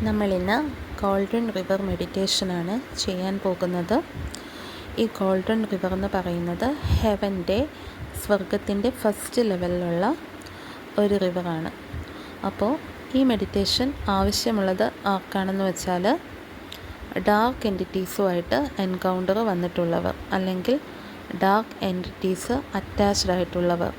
നമ്മളിന്ന് golden river മെഡിറ്റേഷനാണ് ചെയ്യാൻ പോകുന്നത്. ഈ ഗോൾഡൻ റിവർ എന്ന് പറയുന്നത് ഹെവൻ്റെ സ്വർഗത്തിൻ്റെ ഫസ്റ്റ് ലെവലിലുള്ള ഒരു റിവറാണ്. അപ്പോൾ ഈ മെഡിറ്റേഷൻ ആവശ്യമുള്ളത് ആർക്കാണെന്ന് വെച്ചാൽ ഡാർക്ക് എൻറ്റിറ്റീസുമായിട്ട് എൻകൗണ്ടർ വന്നിട്ടുള്ളവർ, അല്ലെങ്കിൽ ഡാർക്ക് എൻറ്റിറ്റീസ് അറ്റാച്ച്ഡ് ആയിട്ടുള്ളവർ.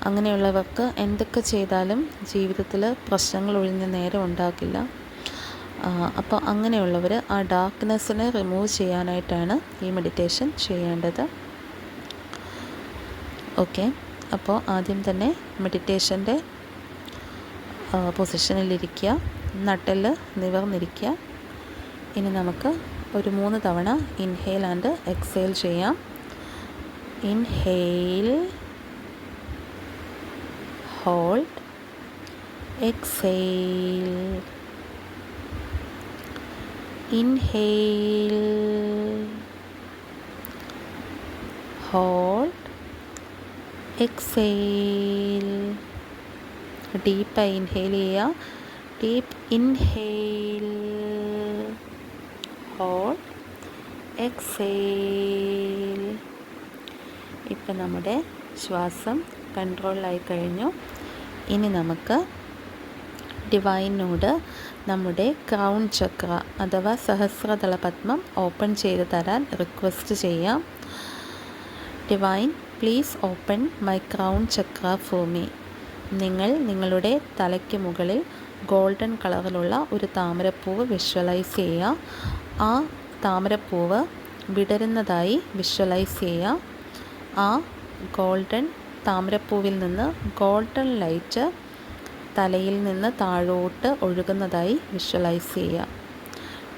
അങ്ങനെയുള്ളവർക്ക് എന്തൊക്കെ ചെയ്താലും ജീവിതത്തിൽ പ്രശ്നങ്ങൾ ഒഴിഞ്ഞ നേരം ഉണ്ടാക്കില്ല. അപ്പോൾ അങ്ങനെയുള്ളവർ ആ ഡാർക്ക്നെസ്സിനെ റിമൂവ് ചെയ്യാനായിട്ടാണ് ഈ മെഡിറ്റേഷൻ ചെയ്യേണ്ടത്. ഓക്കെ, അപ്പോൾ ആദ്യം തന്നെ മെഡിറ്റേഷൻ്റെ പൊസിഷനിലിരിക്കുക, നട്ടെൽ നിവർന്നിരിക്കുക. ഇനി നമുക്ക് ഒരു 3 തവണ ഇൻഹെയിൽ ആൻഡ് എക്സെയിൽ ചെയ്യാം. Inhale, hold, exhale. Inhale, hold, exhale. ഡീപ്പായി ഇൻഹെയിൽ ചെയ്യുക. Deep inhale, hold, exhale. ഇപ്പം നമ്മുടെ ശ്വാസം കൺട്രോളായി കഴിഞ്ഞു. ഇനി നമുക്ക് ഡിവൈനോട് നമ്മുടെ ക്രൗൺ ചക്ര അഥവാ സഹസ്രദള പത്മം ഓപ്പൺ ചെയ്ത് തരാൻ റിക്വസ്റ്റ് ചെയ്യാം. Divine, please open my crown Chakra for me. നിങ്ങൾ നിങ്ങളുടെ തലയ്ക്ക് മുകളിൽ ഗോൾഡൻ കളറിലുള്ള ഒരു താമരപ്പൂവ് വിഷ്വലൈസ് ചെയ്യുക. ആ താമരപ്പൂവ് വിടരുന്നതായി വിഷ്വലൈസ് ചെയ്യുക. ആ ഗോൾഡൻ താമരപ്പൂവിൽ നിന്ന് ഗോൾഡൻ ലൈറ്റ് തലയിൽ നിന്ന് താഴോട്ട് ഒഴുകുന്നതായി വിഷ്വലൈസ് ചെയ്യുക.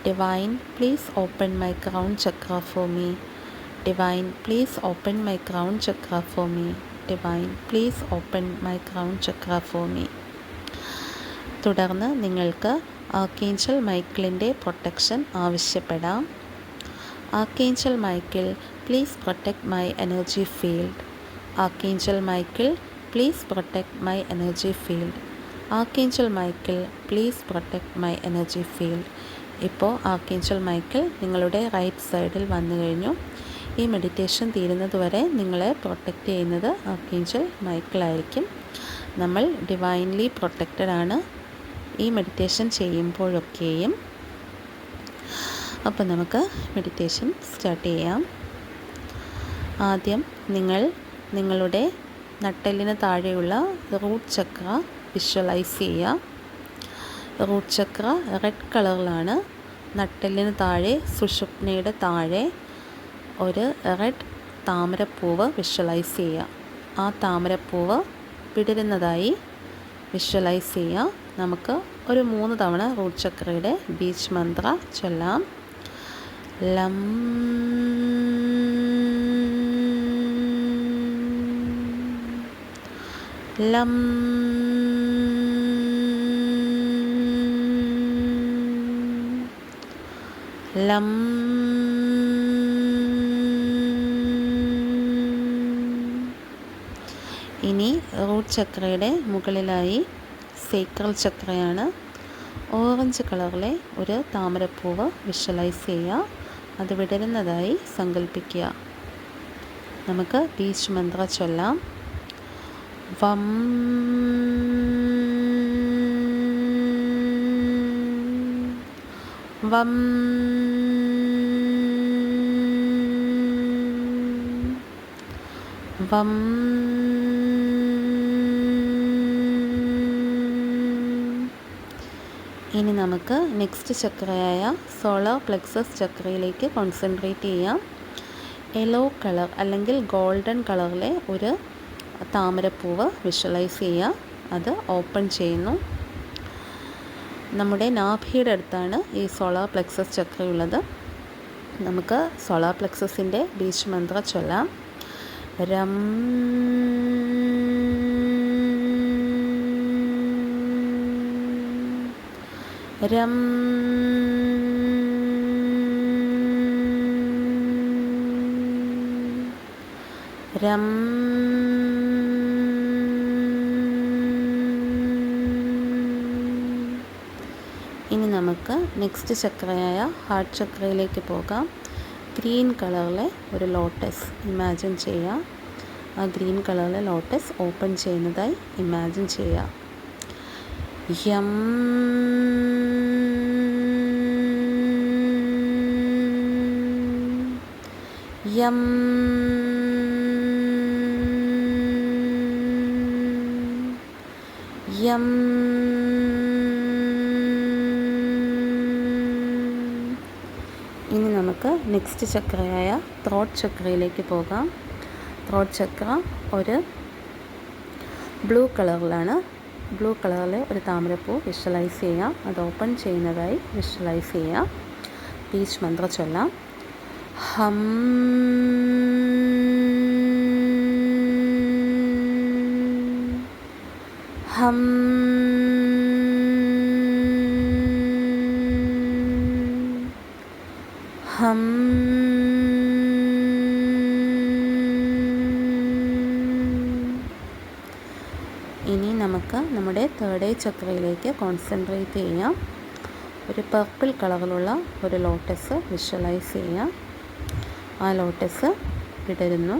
Divine, please open my crown Chakra for me. Divine, please open my crown Chakra for me. Divine, please open my crown Chakra for me. തുടർന്ന് നിങ്ങൾക്ക് ആർക്കേഞ്ചൽ മൈക്കിളിൻ്റെ പ്രൊട്ടക്ഷൻ ആവശ്യപ്പെടാം. Archangel Michael, please protect my energy field. Archangel Michael, please protect my energy field. Archangel Michael, please protect my energy field. ഇപ്പോൾ archangel Michael നിങ്ങളുടെ right സൈഡിൽ വന്നു കഴിഞ്ഞു. ഈ meditation തീരുന്നതുവരെ നിങ്ങളെ പ്രൊട്ടക്റ്റ് ചെയ്യുന്നത് ആർക്കേഞ്ചൽ മൈക്കിൾ ആയിരിക്കും. നമ്മൾ ഡിവൈൻലി പ്രൊട്ടക്റ്റഡ് ആണ് ഈ മെഡിറ്റേഷൻ ചെയ്യുമ്പോഴൊക്കെയും. അപ്പോൾ നമുക്ക് മെഡിറ്റേഷൻ സ്റ്റാർട്ട് ചെയ്യാം. ആദ്യം നിങ്ങൾ നിങ്ങളുടെ നട്ടെല്ലിന് താഴെയുള്ള റൂട്ട് ചക്ര വിഷ്വലൈസ് ചെയ്യുക. റൂട്ട് ചക്ര റെഡ് കളറിലാണ്. നട്ടെല്ലിന് താഴെ സുഷുപ്നയുടെ താഴെ ഒരു റെഡ് താമരപ്പൂവ് വിഷ്വലൈസ് ചെയ്യുക. ആ താമരപ്പൂവ് വിടരുന്നതായി വിഷ്വലൈസ് ചെയ്യുക. നമുക്ക് ഒരു 3 തവണ റൂട്ട് ചക്രയുടെ ബീജ് മന്ത്ര ചൊല്ലാം. ലം ലം ലം ഇനി റൂട്ട് ചക്രയുടെ മുകളിലായി സേക്രൽ ചക്രയാണ്. ഓറഞ്ച് കളറിലെ ഒരു താമരപ്പൂവ് വിഷ്വലൈസ് ചെയ്യുക. അത് വിടരുന്നതായി സങ്കല്പിക്കുക. നമുക്ക് ബീജ് മന്ത്ര ചൊല്ലാം. വം വം വം ഇനി നമുക്ക് നെക്സ്റ്റ് ചക്രയായ സോളാർ പ്ലെക്സസ് ചക്രയിലേക്ക് കോൺസെൻട്രേറ്റ് ചെയ്യാം. യെല്ലോ കളർ അല്ലെങ്കിൽ ഗോൾഡൻ കളറിലെ ഒരു താമരപ്പൂവ് വിഷ്വലൈസ് ചെയ്യുക. അത് ഓപ്പൺ ചെയ്യുന്നു. നമ്മുടെ നാഭിയുടെ അടുത്താണ് ഈ സോളാർ പ്ലെക്സസ് ചക്രയുള്ളത്. നമുക്ക് സോളാർ പ്ലെക്സസിൻ്റെ ബീജ് മന്ത്ര ചൊല്ലാം. രം രം രം ഇനി നമുക്ക് നെക്സ്റ്റ് ചക്രയായ ഹാർട്ട് ചക്രയിലേക്ക് പോകാം. ഗ്രീൻ കളറിലെ ഒരു ലോട്ടസ് ഇമാജിൻ ചെയ്യാം. ആ ഗ്രീൻ കളറിലെ ലോട്ടസ് ഓപ്പൺ ചെയ്യുന്നതായി ഇമാജിൻ ചെയ്യാം. യം യം യം ഇനി നമുക്ക് നെക്സ്റ്റ് ചക്രയായ ത്രോട്ട് ചക്രയിലേക്ക് പോകാം. ത്രോട്ട് ചക്ര ഒരു ബ്ലൂ കളറിലാണ്. ബ്ലൂ കളറിലെ ഒരു താമരപ്പൂ വിഷ്വലൈസ് ചെയ്യാം. അത് ഓപ്പൺ ചെയ്യുന്നതായി വിഷ്വലൈസ് ചെയ്യാം. ബീച്ച് മന്ത്ര ചൊല്ലാം. ഹം ഹം ഹം ഇനി നമുക്ക് നമ്മുടെ തേർഡ് ഐ ചക്രയിലേക്ക് കോൺസെൻട്രേറ്റ് ചെയ്യാം. ഒരു പർപ്പിൾ കളറിലുള്ള ഒരു ലോട്ടസ് വിഷ്വലൈസ് ചെയ്യാം. ആ ലോട്ടസ് വിടരുന്നു.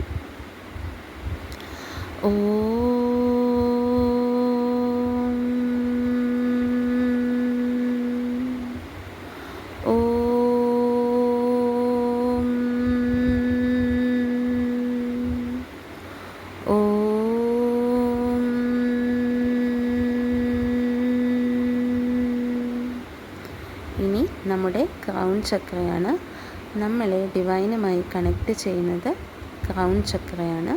ഇനി നമ്മുടെ ക്രൗൺ ചക്രയാണ്. നമ്മളെ ഡിവൈനുമായി കണക്റ്റ് ചെയ്യുന്നത് ക്രൗൺ ചക്രയാണ്.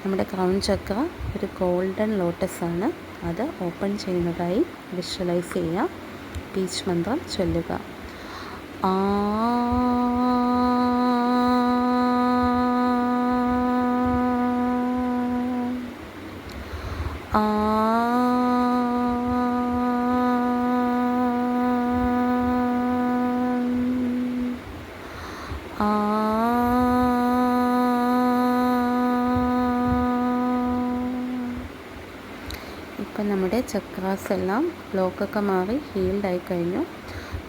നമ്മുടെ ക്രൗൺ ചക്ര ഒരു ഗോൾഡൻ ലോട്ടസ് ആണ്. അത് ഓപ്പൺ ചെയ്യുന്നതായി വിഷ്വലൈസ് ചെയ്യുക. ബീച്ച് മന്ത്രം ചൊല്ലുക. ആ ആ ഇപ്പം നമ്മുടെ ചക്രാസ് എല്ലാം ബ്ലോക്കൊക്കെ മാറി ഹീൽഡായി കഴിഞ്ഞു.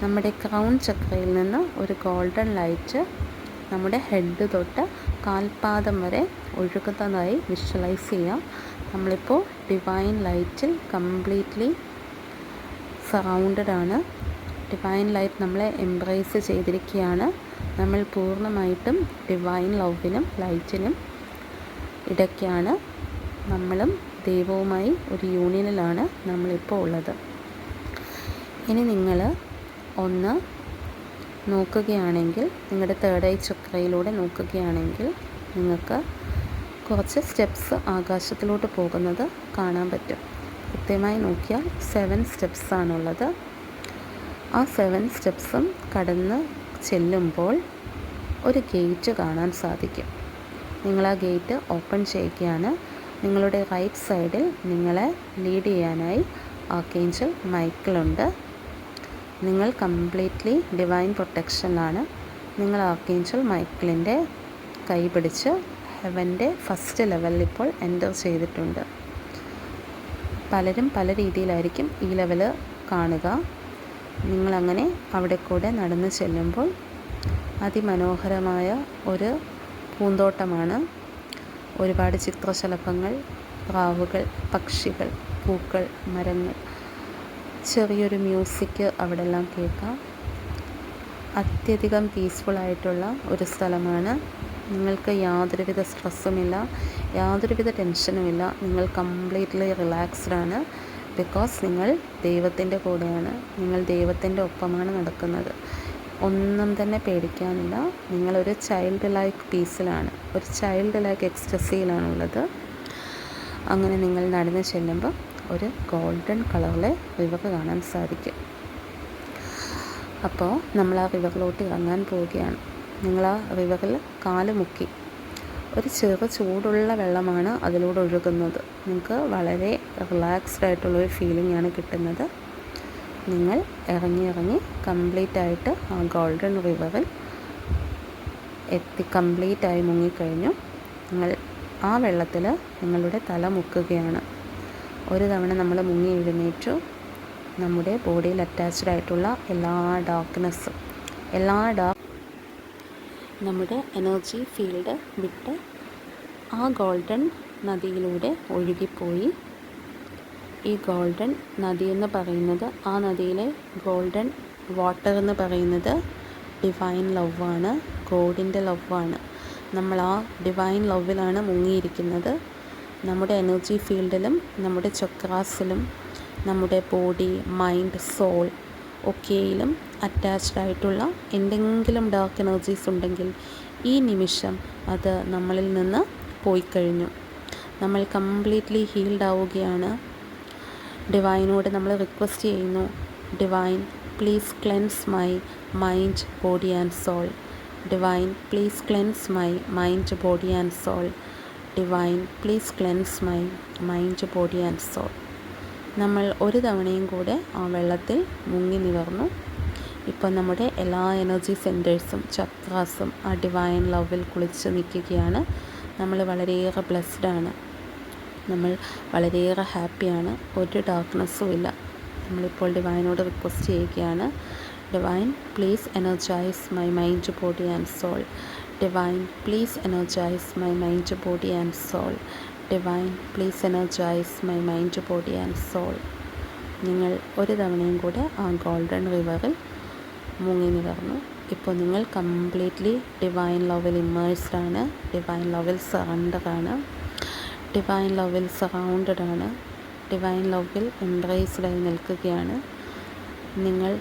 നമ്മുടെ ക്രൗൺ ചക്രയിൽ നിന്ന് ഒരു ഗോൾഡൻ ലൈറ്റ് നമ്മുടെ ഹെഡ് തൊട്ട് കാൽപാദം വരെ ഒഴുകുന്നതായി വിഷ്വലൈസ് ചെയ്യാം. നമ്മളിപ്പോൾ ഡിവൈൻ ലൈറ്റിൽ കംപ്ലീറ്റ്ലി സറൗണ്ടഡ് ആണ്. ഡിവൈൻ ലൈറ്റ് നമ്മളെ എംബ്രേസ് ചെയ്തിരിക്കുകയാണ്. നമ്മൾ പൂർണ്ണമായിട്ടും ഡിവൈൻ ലവിനും ലൈറ്റിനും ഇടയ്ക്കാണ്. നമ്മളും ദൈവവുമായി ഒരു യൂണിയനിലാണ് നമ്മളിപ്പോൾ ഉള്ളത്. ഇനി നിങ്ങൾ ഒന്ന് നോക്കുകയാണെങ്കിൽ, നിങ്ങളുടെ തേർഡ് ഐ ചക്രയിലൂടെ നോക്കുകയാണെങ്കിൽ നിങ്ങൾക്ക് കുറച്ച് സ്റ്റെപ്സ് ആകാശത്തിലോട്ട് പോകുന്നത് കാണാൻ പറ്റും. കൃത്യമായി നോക്കിയാൽ 7 സ്റ്റെപ്സാണുള്ളത്. ആ 7 സ്റ്റെപ്സും കടന്ന് ചെല്ലുമ്പോൾ ഒരു ഗേറ്റ് കാണാൻ സാധിക്കും. നിങ്ങൾ ആ ഗേറ്റ് ഓപ്പൺ ചെയ്യുകയാണ്. നിങ്ങളുടെ റൈറ്റ് സൈഡിൽ നിങ്ങളെ ലീഡ് ചെയ്യാനായി ആർക്കേഞ്ചൽ മൈക്കിളുണ്ട്. നിങ്ങൾ കംപ്ലീറ്റ്ലി ഡിവൈൻ പ്രൊട്ടക്ഷനിലാണ്. നിങ്ങൾ ആർക്കേഞ്ചൽ മൈക്കിളിൻ്റെ കൈ പിടിച്ച് ഹെവൻ്റെ ഫസ്റ്റ് ലെവലിൽ ഇപ്പോൾ എൻ്റർ ചെയ്തിട്ടുണ്ട്. പലരും പല രീതിയിലായിരിക്കും ഈ ലെവൽ കാണുക. നിങ്ങളങ്ങനെ അവിടെ കൂടെ നടന്നു ചെല്ലുമ്പോൾ അതിമനോഹരമായ ഒരു പൂന്തോട്ടമാണ്. ഒരുപാട് ചിത്രശലഭങ്ങൾ, പ്രാവുകൾ, പക്ഷികൾ, പൂക്കൾ, മരങ്ങൾ, ചെറിയൊരു മ്യൂസിക് അവിടെ എല്ലാം കേൾക്കാം. അത്യധികം പീസ്ഫുള്ളായിട്ടുള്ള ഒരു സ്ഥലമാണ്. നിങ്ങൾക്ക് യാതൊരുവിധ സ്ട്രെസ്സുമില്ല, യാതൊരുവിധ ടെൻഷനുമില്ല. നിങ്ങൾ കംപ്ലീറ്റ്ലി റിലാക്സ്ഡ് ആണ്. ബിക്കോസ് നിങ്ങൾ ദൈവത്തിൻ്റെ കൂടെയാണ്, നിങ്ങൾ ദൈവത്തിൻ്റെ ഒപ്പമാണ് നടക്കുന്നത്. ഒന്നും തന്നെ പേടിക്കാനില്ല. നിങ്ങളൊരു ചൈൽഡ് ലൈക്ക് പീസിലാണ്, ഒരു ചൈൽഡ് ലൈക്ക് എക്സ്റ്റസിയിലാണുള്ളത്. അങ്ങനെ നിങ്ങൾ നടന്ന് ചെല്ലുമ്പോൾ ഒരു ഗോൾഡൻ കളറിലെ റിവർ കാണാൻ സാധിക്കും. അപ്പോൾ നമ്മൾ ആ റിവറിലോട്ട് ഇറങ്ങാൻ പോവുകയാണ്. നിങ്ങൾ ആ റിവറിൽ കാല് മുക്കി, ഒരു ചെറു ചൂടുള്ള വെള്ളമാണ് അതിലൂടെ ഒഴുകുന്നത്. നിങ്ങൾക്ക് വളരെ റിലാക്സ്ഡ് ആയിട്ടുള്ളൊരു ഫീലിംഗ് ആണ് കിട്ടുന്നത്. നിങ്ങൾ ഇറങ്ങി കംപ്ലീറ്റായിട്ട് ആ ഗോൾഡൻ റിവറിൽ കംപ്ലീറ്റായി മുങ്ങിക്കഴിഞ്ഞു. നിങ്ങൾ ആ വെള്ളത്തിൽ നിങ്ങളുടെ തല മുക്കുകയാണ്. ഒരു തവണ നമ്മൾ മുങ്ങി എഴുന്നേറ്റു. നമ്മുടെ ബോഡിയിൽ അറ്റാച്ച്ഡ് ആയിട്ടുള്ള എല്ലാ ഡാർക്ക്നെസ്സും നമ്മുടെ എനർജി ഫീൽഡ് വിട്ട് ആ ഗോൾഡൻ നദിയിലൂടെ ഒഴുകിപ്പോയി. ഈ ഗോൾഡൻ നദി എന്ന് പറയുന്നത്, ആ നദിയിലെ ഗോൾഡൻ വാട്ടർ എന്ന് പറയുന്നത് ഡിവൈൻ ലവാണ്, ഗോഡിൻ്റെ ലവാണ്. നമ്മൾ ആ ഡിവൈൻ ലവിലാണ് മുങ്ങിയിരിക്കുന്നത്. നമ്മുടെ എനർജി ഫീൽഡിലും നമ്മുടെ ചക്രാസിലും നമ്മുടെ ബോഡി, മൈൻഡ്, സോൾ ഒക്കെയിലും അറ്റാച്ച്ഡ് ആയിട്ടുള്ള എന്തെങ്കിലും ഡാർക്ക് എനർജീസ് ഉണ്ടെങ്കിൽ ഈ നിമിഷം അത് നമ്മളിൽ നിന്ന് പോയിക്കഴിഞ്ഞു. നമ്മൾ കംപ്ലീറ്റ്ലി ഹീൽഡ് ആവുകയാണ്. ഡിവൈനോട് നമ്മൾ റിക്വസ്റ്റ് ചെയ്യുന്നു, divine please cleanse my mind, body and soul. Divine please cleanse my mind, body and soul. Divine please cleanse my mind, body and soul. നമ്മൾ ഒരു തവണയും കൂടെ ആ വെള്ളത്തിൽ മുങ്ങി നിവർന്നു. ഇപ്പം നമ്മുടെ എല്ലാ എനർജി സെൻറ്റേഴ്സും ചക്രാസും ആ ഡിവൈൻ ലവിൽ കുളിച്ച് നിൽക്കുകയാണ്. നമ്മൾ വളരെയേറെ ബ്ലെസ്ഡാണ്, നമ്മൾ വളരെയേറെ ഹാപ്പിയാണ്, ഒരു ഡാർക്ക്നെസ്സും ഇല്ല. നമ്മളിപ്പോൾ ഡിവൈനോട് റിക്വസ്റ്റ് ചെയ്യുകയാണ്, divine please energise my mind, body and soul. Divine please energise my mind, body and soul. Divine please energise my mind, body and soul. നിങ്ങൾ ഒരു തവണയും കൂടെ ആ ഗോൾഡൻ റിവറിൽ മുങ്ങി നിവർന്നു. ഇപ്പോൾ നിങ്ങൾ കംപ്ലീറ്റ്ലി ഡിവൈൻ ലവിൽ ഇമ്മേഴ്സ്ഡ് ആണ്, ഡിവൈൻ ലവിൽ സറണ്ടറാണ്, ഡിവൈൻ ലവിൽ സറൗണ്ടഡ് ആണ്, ഡിവൈൻ ലവിൽ എംബ്രേസ്ഡ് ആയി നിൽക്കുകയാണ്. നിങ്ങൾ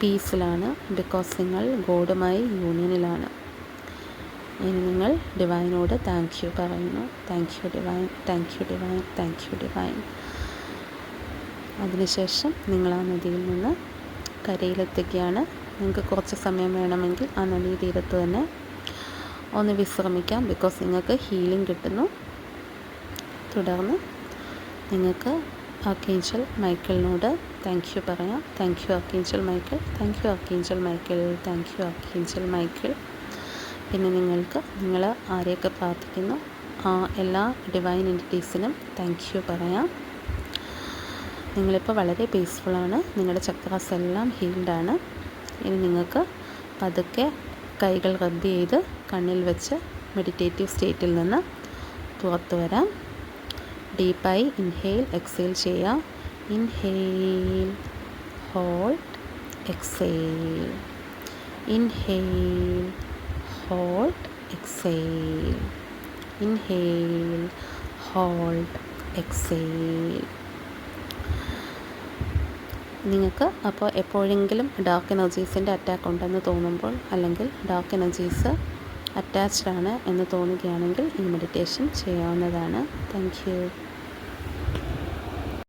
പീസിലാണ്, ബിക്കോസ് നിങ്ങൾ ഗോഡുമായി യൂണിയനിലാണ്. ഇനി നിങ്ങൾ ഡിവൈനോട് താങ്ക് യു പറയുന്നു. Thank you divine, thank you divine, thank you divine. അതിനുശേഷം നിങ്ങൾ ആ നദിയിൽ നിന്ന് കരയിലെത്തുകയാണ്. നിങ്ങൾക്ക് കുറച്ച് സമയം വേണമെങ്കിൽ ആ നദീ തീരത്ത് തന്നെ ഒന്ന് വിശ്രമിക്കാം, ബിക്കോസ് നിങ്ങൾക്ക് ഹീലിംഗ് കിട്ടുന്നു. തുടർന്ന് നിങ്ങൾക്ക് ആർക്കേഞ്ചൽ മൈക്കിളിനോട് താങ്ക് യു പറയാം. Thank you archangel Michael, thank you archangel Michael, thank you archangel Michael. പിന്നെ നിങ്ങൾക്ക് നിങ്ങൾ ആരെയൊക്കെ പ്രാർത്ഥിക്കുന്നു ആ എല്ലാ ഡിവൈൻ എൻറ്റിറ്റീസിനും താങ്ക് യു പറയാം. നിങ്ങളിപ്പോൾ വളരെ പീസ്ഫുള്ളാണ്, നിങ്ങളുടെ ചക്രാസ് എല്ലാം ഹീൽഡാണ്. ഇനി നിങ്ങൾക്ക് പതുക്കെ കൈകൾ റബ്ബ് ചെയ്ത് കണ്ണിൽ വെച്ച് മെഡിറ്റേറ്റീവ് സ്റ്റേറ്റിൽ നിന്ന് പുറത്തു വരാം. ഡീപ്പായി ഇൻഹെയിൽ എക്സെയിൽ ചെയ്യാം. Inhale, hold, exhale. Inhale, hold, exhale. Inhale, hold, exhale. നിങ്ങൾക്ക് അപ്പോൾ എപ്പോഴെങ്കിലും ഡാർക്ക് എനർജീസിൻ്റെ അറ്റാക്ക് ഉണ്ടെന്ന് തോന്നുമ്പോൾ, അല്ലെങ്കിൽ ഡാർക്ക് എനർജീസ് അറ്റാച്ച്ഡ് ആണ് എന്ന് തോന്നുകയാണെങ്കിൽ ഈ മെഡിറ്റേഷൻ ചെയ്യാവുന്നതാണ്. Thank you.